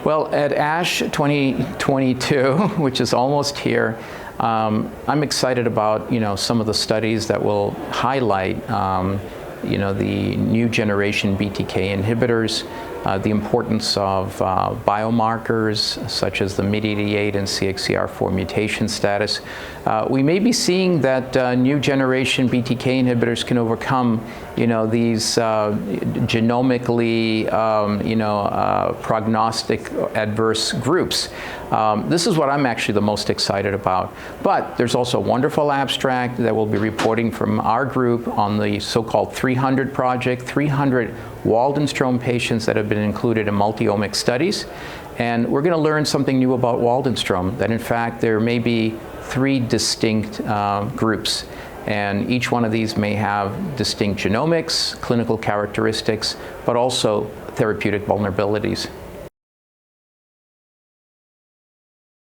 Well, at ASH 2022, which is almost here, I'm excited about some of the studies that will highlight the new generation BTK inhibitors, the importance of biomarkers such as the MYD88 and CXCR4 mutation status. We may be seeing that new generation BTK inhibitors can overcome these genomically prognostic adverse groups. This is what I'm actually the most excited about. But there's also a wonderful abstract that we'll be reporting from our group on the so-called 300 project, 300 Waldenström patients that have been included in multi-omic studies. And we're going to learn something new about Waldenström, that in fact there may be 3 distinct groups. And each one of these may have distinct genomics, clinical characteristics, but also therapeutic vulnerabilities.